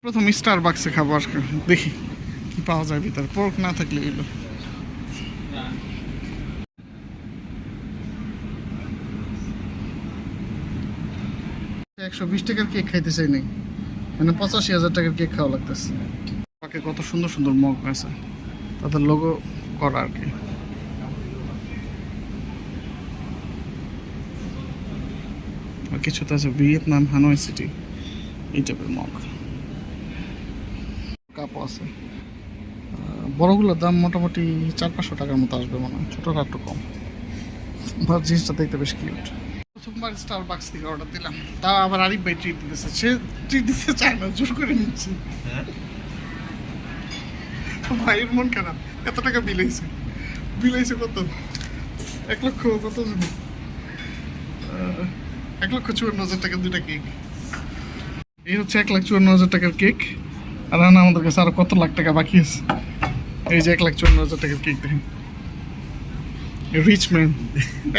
প্রথম স্টার বাক্সে খাবো আজকে, দেখি কি পাওয়া যায় ভিতরে। পোর্ক না থাকলে এগুলো 120 টাকার কেক খাইতে চাই নাই, মানে 85,000 টাকার কেক খাওয়া লাগতেছে। আমাকে কত সুন্দর সুন্দর মগ আছে, তাদের লোগো করা আর কি। আর কিছুতে আছে ভিয়েতনাম হানয় সিটি, এই টাইপের মগ। কাপও আছে, বড়গুলোর দাম মোটামুটি 400-500 টাকার মতো আসবে মনে হয়, ছোটটা একটু কম। ভাব জিনিসটা দেখতে বেশ কিউট। প্রথমবার স্টার বাক্স থেকে অর্ডার দিলাম, তাও আবার আরিফ ভাই ট্রিট দিতেছে। সে ট্রিট দিতে চায় না, জোর করে নিচ্ছে। ভাইয়ের মন খারাপ, এত টাকা বিল হয়েছে কত? 1 লক্ষ কত জন, 1,54,000 টাকা দুইটা কেক। এই হচ্ছে 1,54,000 টাকার কেক। আর না, আমাদের কাছে আরো কত লাখ টাকা বাকি আছে। এই যে 1,54,000 টাকার কেক দেখেন, রিচ ম্যান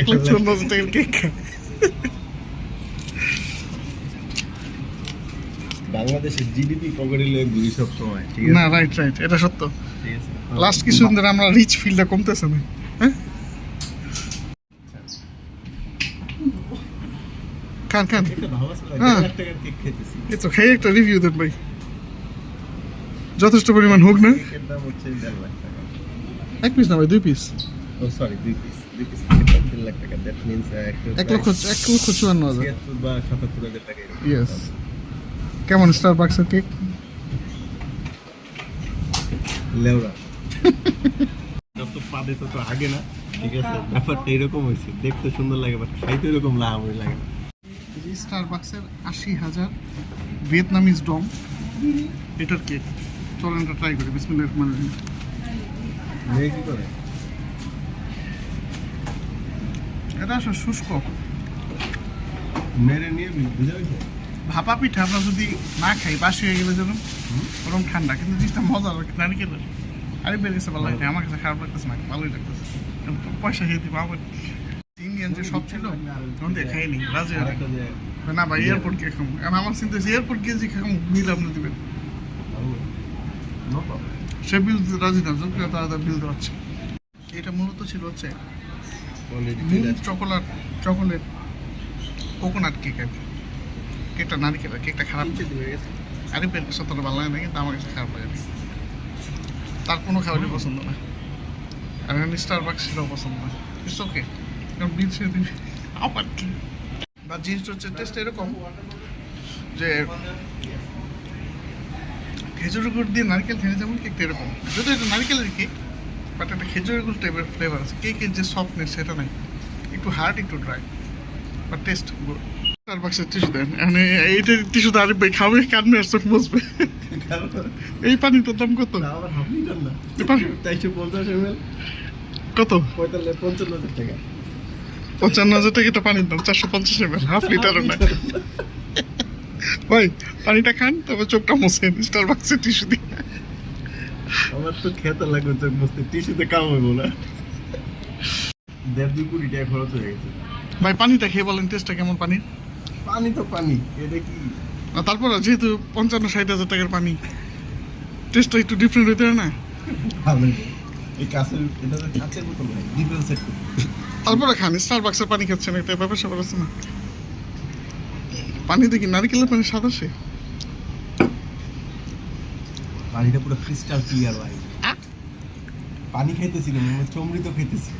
1,54,000 টাকার কেক খায়। বাংলাদেশের জিডিপি পকেটে ঘুরি সব সময়, ঠিক আছে? না, রাইট, এটা সত্য। ঠিক আছে, লাস্ট কিছুদিন ধরে আমরা রিচ ফিলটা কমতেছে না, হ্যাঁ। খান একটা ভালো আছে, হ্যাঁ। 1,00,000 টাকার কেক খেতেছি। এই তো খেয়ে একটা রিভিউ দেন ভাই, যথেষ্ট পরিমাণ হোক না। কেকের দাম হচ্ছে 1,50,000 টাকা। 1 পিস না ভাই, 2 পিস। ও সরি, 2 পিস 1,00,000 টাকা। That means 1,54,000। 76 বা 77,000 টাকা এরকম। ইয়েস। কেমন স্টার বাক্সের কেক? লেওরা যত পাবে তত আগে না, ঠিক আছে? ব্যাপারটা এরকম হয়েছে, দেখতে সুন্দর লাগে বাট খাইতে এরকম লাহামরি লাগে না। স্টার বাক্সের 80,000 ভিয়েতনামিজ ডং, এটার কেক। চলেন এটা ট্রাই করি। বিসমিল্লাহির রহমানির রহিম। মেয়ে কি করে? এটা আসলে শুষ্ক মেরে নিয়ে বুঝা গেছে? ভাপা পিঠা আমরা যদি না খাই, বাসি হয়ে গেলে যেন ওরকম ঠান্ডা, কিন্তু জিনিসটা মজা নারিকেলের। আরে বেরিয়েছে ভালো লাগে, আমার কাছে খারাপ লাগতেছে না, ভালোই লাগতেছে। পয়সা খেয়ে দিব আবার। ইন্ডিয়ান যে সব ছিল তখন দিয়ে খাইনি, রাজি হয় আরেকটা যে না ভাই। এয়ারপোর্ট গিয়ে খাবো, কারণ আমার চিন্তা হচ্ছে এয়ারপোর্ট গিয়ে যে খাবো বিল আপনি দিবেন। No problem. সে বিল দিতে রাজি না, যোগ্য তারা বিল দেওয়াচ্ছে। এটা মূলত ছিল হচ্ছে চকোলেট কোকোনাট কেক আর কি। কেকটা নারিকেলের, কেকটা খারাপ। আরে বের সত্যটা ভালো লাগে না, কিন্তু আমার কাছে খারাপ লাগে না। তার কোনো খাবারই পছন্দ না। আর স্টার বাক্স সেটাও পছন্দ না। ইটস ওকে, কারণ বিল সে দিবে আবার কি। বা জিনিসটা হচ্ছে টেস্ট এরকম যে খেজুরের গুড় দিয়ে নারকেল খেয়ে যেমন কেকটা এরকম, যদিও এটা নারকেলের কেক, বাট একটা খেজুরের গুড় টাইপের ফ্লেভার আছে। কেকের যে সফটনেস সেটা নাই, একটু হার্ড একটু dry, but taste good. Star বাক্সের টিস্যু দেন, মানে এইটার টিস্যু তো আরিফ ভাই খাবে, কাটবে আর চোখ বসবে। এই পানিটার দাম কত? আবার হাফ লিটার না, এই পানি 450 ml কত? 55,000 টাকা। 55,000 টাকা এটা পানির দাম, 450 ml, হাফ লিটারও না। ভাই পানিটা খান, তবে চোখটা মোছেন স্টার বাক্সের টিস্যু দিয়ে। আমার তো খেতে লাগবে চোখ মুছতে, টিস্যুতে কাম হইব না। 1.5-2 কোটি টাকা খরচ হয়ে গেছে। ভাই পানিটা খেয়ে বলেন টেস্টটা কেমন পানির? পানি তো পানি, এটা কি? তারপর যেহেতু 55-60,000 টাকার পানি, টেস্টটা একটু ডিফারেন্ট হইতে হয় না? ভালো। এই কাছের, এটা তো কাছের বোতল ভাই, ডিফারেন্স একটু। তারপরে খান, স্টার বাক্সের পানি খাচ্ছেন, একটা ব্যাপার স্যাপার আছে না। পানি দেখি নারিকেলের পানি সাদা সে। পানিটা পুরো ক্রিস্টাল ক্লিয়ার ভাই। পানি খাইতেছি না, মনে হচ্ছে অমৃত খাইতেছি।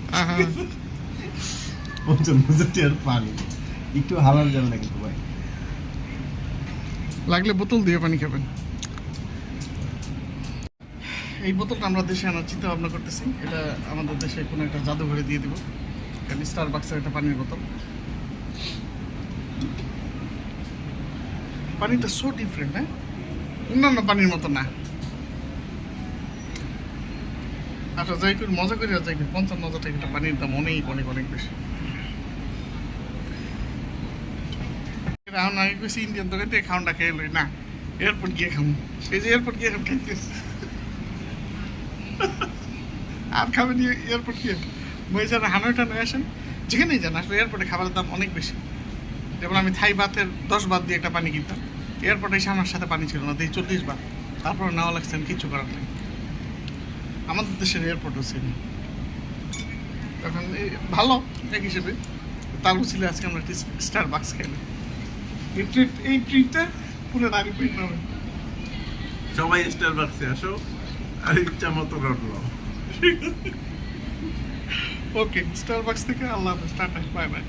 55,000 টাকার পানি একটু হালাল যাবে না কিন্তু ভাই। লাগলে বোতল দিয়ে পানি খাবেন। এই বোতলটা আমরা দেশে আনার চিন্তা ভাবনা করতেছি। এটা আমাদের দেশে কোনো একটা জাদুঘরে দিয়ে দিব। কারণ স্টার বাক্সের একটা পানির বোতল। পানিটা সো ডিফারেন্ট, হ্যাঁ, অন্যান্য পানির মতো না। আচ্ছা যাই করি, মজা করি আর যাই করি, 55,000 টাকা একটা পানির দাম অনেক অনেক অনেক বেশি। আমি কইছি ইন্ডিয়ান দোকান থেকে খাওয়াটা খেয়ে লই না, এয়ারপোর্ট গিয়ে খাবো। এই যে এয়ারপোর্ট গিয়ে এখন খাইতেছি, আর খাবেন এয়ারপোর্ট গিয়ে। মই যারা হানয় টানয় আসেন, যেখানেই যান আসলে এয়ারপোর্টে খাবারের দাম অনেক বেশি। যেমন আমি থাই ভাতের 10 বাত দিয়ে একটা পানি কিনতাম, এয়ারপোর্টে এসে আমার সাথে পানি ছিল না, দিয়ে 40 বার, তারপর নেওয়া লাগছেন, কিছু করার নেই। আমাদের দেশের এয়ারপোর্টও ছিল এখন ভালো এক হিসেবে। তার ছিল আজকে আমরা স্টার বাক্স খেলাম। এই ট্রিটটা পুরো দাঁড়িয়ে পেয়ে হবে। সবাই স্টারবাক্সে আসো আর ইচ্ছা মতো রড নাও। ওকে, স্টার বাক্স থেকে আল্লাহ হাফেজ, টাটা, বাই বাই।